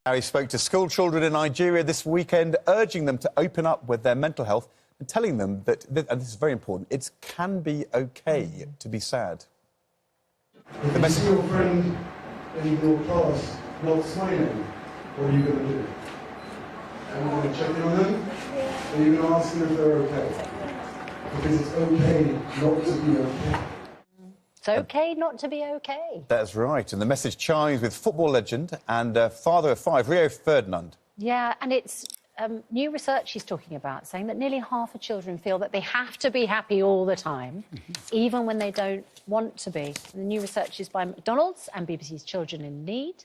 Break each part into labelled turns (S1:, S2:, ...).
S1: Harry spoke to school children in Nigeria this weekend, urging them to open up with their mental health and telling them that, and this is very important, it can be OK to be sad.
S2: If you see your friend in your class not smiling, what are you going to do? Are you going to check in on them? Are you going to ask them if they're OK? Because it's OK not to be OK.
S3: It's OK not to be OK.
S1: That's right, and the message chimes with football legend and father of five, Rio Ferdinand.
S3: Yeah, and it's new research he's talking about, saying that nearly half of children feel that they have to be happy all the time, even when they don't want to be. And the new research is by McDonald's and BBC's Children in Need.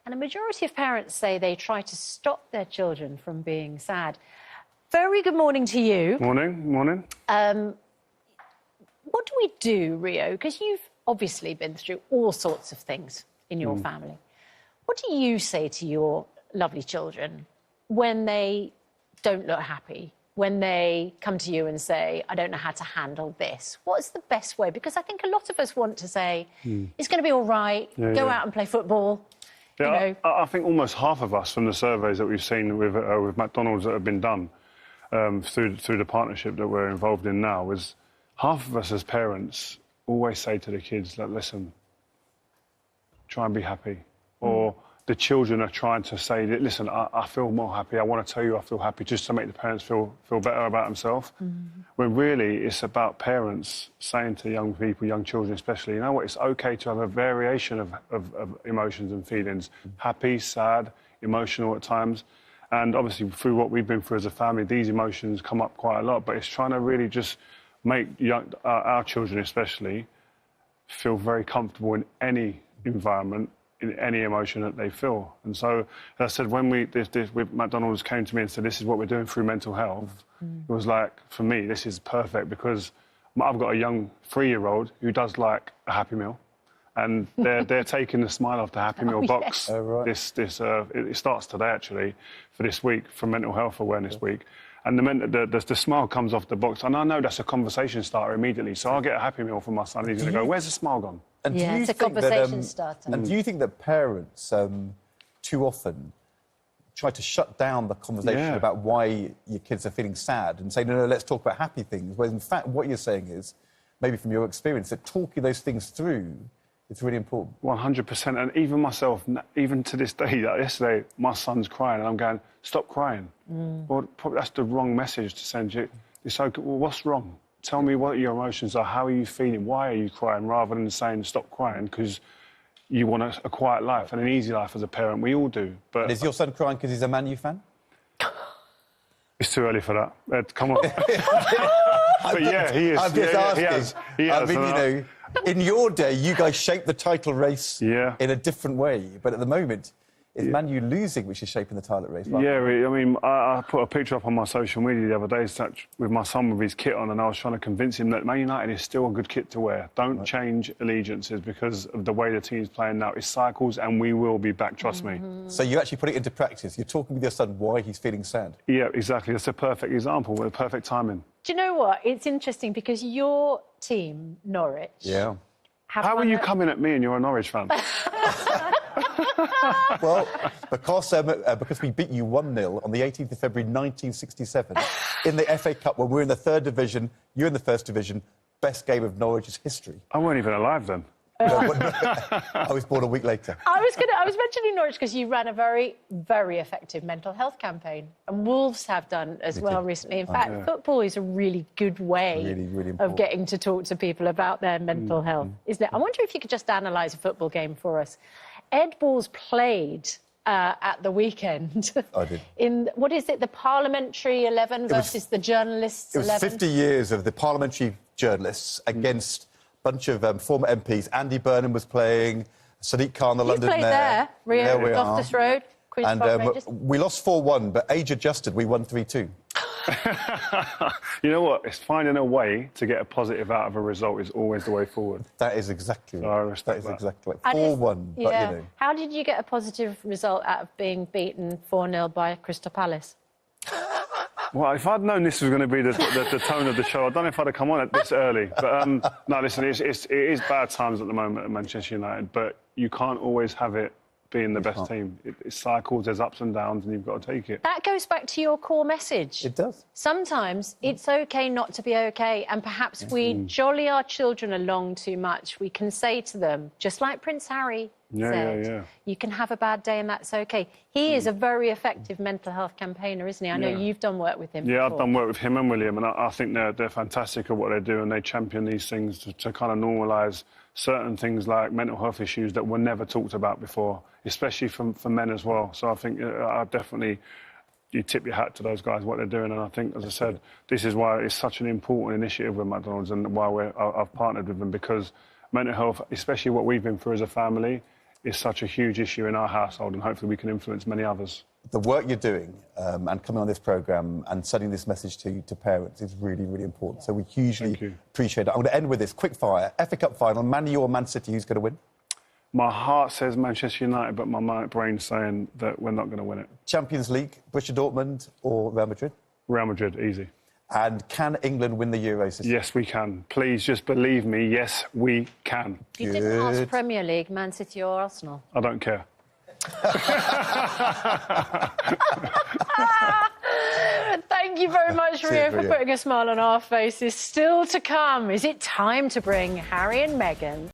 S3: And a majority of parents say they try to stop their children from being sad. Very good morning to you.
S4: Morning, morning.
S3: What do we do, Rio? Because you've obviously been through all sorts of things in your family. What do you say to your lovely children when they don't look happy, when they come to you and say, I don't know how to handle this? What's the best way? Because I think a lot of us want to say, it's going to be all right, go out and play football.
S4: Yeah,
S3: you know.
S4: I think almost half of us from the surveys that we've seen with McDonald's that have been done through the partnership that we're involved in now is half of us as parents always say to the kids, like, listen, try and be happy. Or the children are trying to say, listen, I feel more happy. I want to tell you I feel happy, just to make the parents feel better about themselves. When really it's about parents saying to young people, young children especially, you know what, it's OK to have a variation of emotions and feelings. Happy, sad, emotional at times. And obviously through what we've been through as a family, these emotions come up quite a lot. But it's trying to really just make our children especially feel very comfortable in any environment, in any emotion that they feel. And so, as I said, when with McDonald's came to me and said, this is what we're doing through mental health, it was like, for me, this is perfect because I've got a young 3-year-old who does like a Happy Meal. And they're taking the Smile Off the Happy Meal box.
S1: Oh, right.
S4: It starts today, actually, for this week, for Mental Health Awareness Week. And the smile comes off the box. And I know that's a conversation starter immediately. So I'll get a Happy Meal for my son. He's going to go, where's the smile gone?
S1: And
S3: Yeah, it's a conversation starter.
S1: And do you think that parents too often try to shut down the conversation about why your kids are feeling sad and say, no, let's talk about happy things, whereas in fact what you're saying is, maybe from your experience, that talking those things through is really important?
S4: 100%. And even myself, even to this day, like yesterday, my son's crying and I'm going, stop crying. Well, probably that's the wrong message to send you. It's like, well, what's wrong? Tell me what your emotions are. How are you feeling? Why are you crying? Rather than saying stop crying because you want a quiet life and an easy life as a parent. We all do. But
S1: And is your son crying because he's a Man U fan?
S4: it's too early for that. Come on. But yeah, he is.
S1: I'm just asking.
S4: He has.
S1: I mean, you know, in your day, you guys shaped the title race in a different way. But at the moment, it's Man U losing which is shaping the title race. Right?
S4: Yeah, I mean, I put a picture up on my social media the other day with my son with his kit on, and I was trying to convince him that Man United is still a good kit to wear. Don't change allegiances because of the way the team's playing now. It cycles, and we will be back, trust me.
S1: So you actually put it into practice. You're talking with your son why he's feeling sad.
S4: Yeah, exactly. That's a perfect example with perfect timing.
S3: Do you know what? It's interesting because your team, Norwich...
S1: Yeah.
S4: How are you coming at me and you're a Norwich fan?
S1: Well, because we beat you 1-0 on the 18th of February 1967 in the FA Cup when we were in the 3rd division, you're in the 1st division, best game of Norwich's history.
S4: I weren't even alive then.
S1: I was born a week later.
S3: I was mentioning Norwich because you ran a very, very effective mental health campaign, and Wolves have done as well recently. In fact, football is a really good way of getting to talk to people about their mental health, isn't it? I wonder if you could just analyse a football game for us. Ed Balls played at the weekend.
S1: I did.
S3: In, what is it, the Parliamentary 11 versus the Journalists 11?
S1: It was 50 years of the Parliamentary journalists against bunch of former MPs. Andy Burnham was playing, Sadiq Khan, the London
S3: played
S1: mayor.
S3: there, Rio,
S1: there we
S3: Loftus Road, Queen's
S1: and
S3: Park Rangers.
S1: we lost 4-1, but age-adjusted, we won 3-2.
S4: You know what? It's finding a way to get a positive out of a result is always the way forward.
S1: That is exactly right.
S4: So I respect that.
S1: Exactly right. 4-1, but, you know.
S3: How did you get a positive result out of being beaten 4-0 by Crystal Palace?
S4: Well, if I'd known this was going to be the tone of the show, I don't know if I'd have come on it this early. But, no, listen, it is bad times at the moment at Manchester United, but you can't always have it being the best team. It cycles, there's ups and downs, and you've got to take it.
S3: That goes back to your core message.
S1: It does.
S3: Sometimes it's OK not to be OK, and perhaps we jolly our children along too much. We can say to them, just like Prince Harry said, you can have a bad day and that's OK. He is a very effective mental health campaigner, isn't he? I know you've done work with him before.
S4: I've done work with him and William, and I think they're fantastic at what they do, and they champion these things to kind of normalise certain things like mental health issues that were never talked about before, especially for men as well. So I think I definitely, you tip your hat to those guys, what they're doing. And I think, as I said, this is why it's such an important initiative with McDonald's and why I've partnered with them, because mental health, especially what we've been through as a family, is such a huge issue in our household, and hopefully we can influence many others. The
S1: work you're doing and coming on this programme and sending this message to parents is really, really important. So we hugely appreciate it. I'm going to end with this quick fire. FA Cup final, Man U or Man City, who's going to win?
S4: My heart says Manchester United, but my brain's saying that we're not going to win it.
S1: Champions League, Borussia Dortmund or Real Madrid?
S4: Real Madrid, easy.
S1: And can England win the Euros this year?
S4: Yes, we can. Please just believe me. Yes, we can.
S3: You didn't ask Premier League, Man City or Arsenal?
S4: I don't care.
S3: Thank you very much, Rio, for putting a smile on our faces. Still to come, is it time to bring Harry and Meghan